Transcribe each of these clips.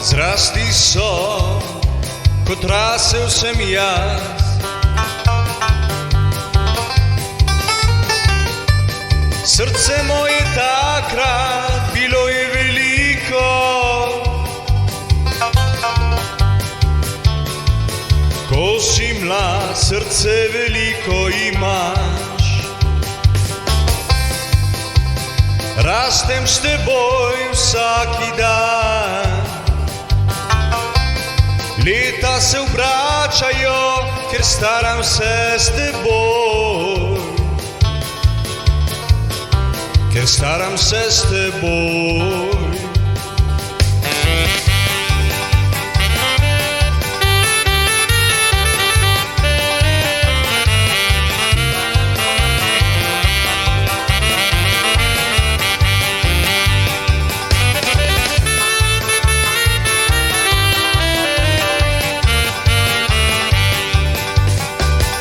zrasli so, kot rasel sem jaz. Srce moje takrat bilo je veliko, ko si mlad, srce veliko imaš. Rastem s teboj vsaki dan, leta se obračajo, ker staram se s teboj, ker staram se s teboj.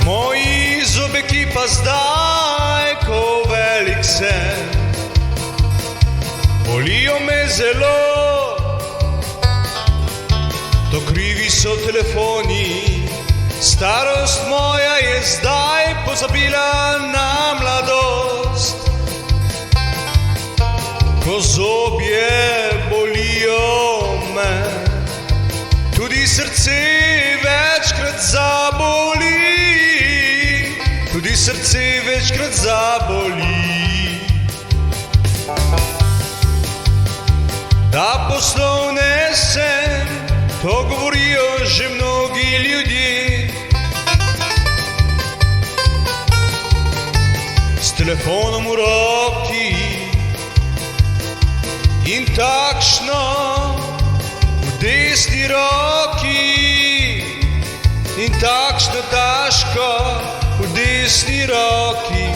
Moji zobeki pa zdaj, ko velik sem, bolijo me zelo, to krivi so telefoni. Starost moja je zdaj pozabila na mladost, ko zobje bolijo me, tudi srce večkrat zaboli, tudi srce večkrat zaboli. Da poslovne sem, to govorijo že mnogi ljudje. S telefonom v roki in takšno v desni roki in takšno taško v desni roki.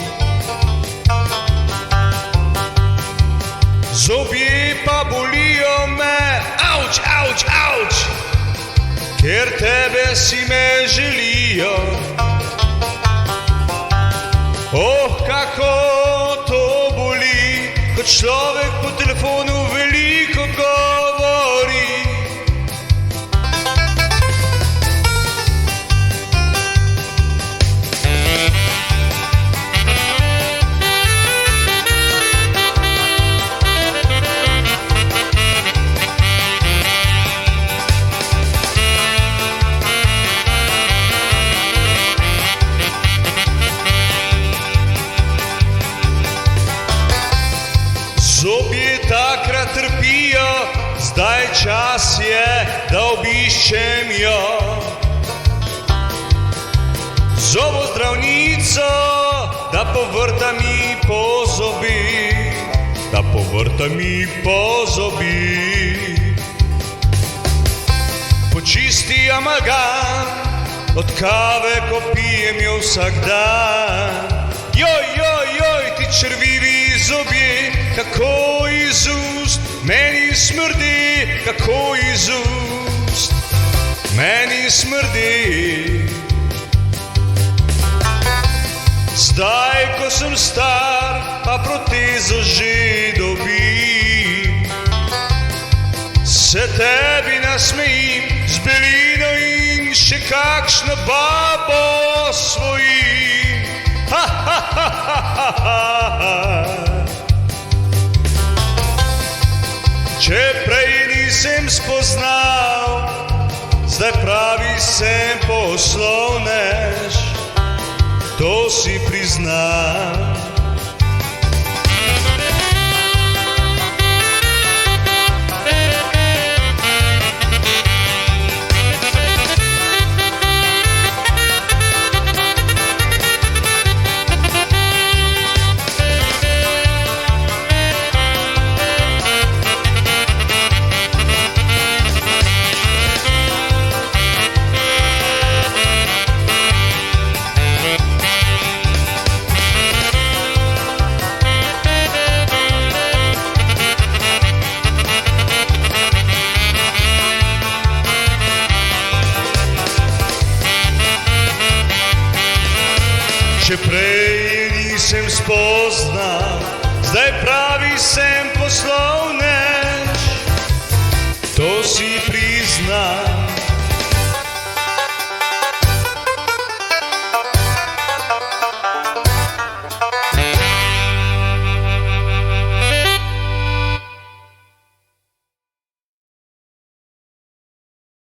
Zobje pa bolijo me, auč, auč, auč, ker tebe si me želijo. Oh, kako to boli, ko človek po telefonu veliko govori. Zobje takrat trpijo, zdaj čas je, da obiščem jo. Zobozdravnico, da povrta mi po zobi, da povrta mi po zobi. Počisti amalgam, od kave, ko pijem jo vsak dan. Joj, joj, joj, ti črvivi zobje, kako iz ust meni smrdi, kako iz ust meni smrdi. Zdaj, ko sem star, pa protezo že dobim, se tebi nasmejim z belino in še kakšno babo svojim. Ha, ha, ha, ha, ha, ha. Če prej nisem spoznal, zdaj pravi sem poslovnež, to si priznam. Če prej nisem spoznal, zdaj pravi sem poslovnež, to si prizna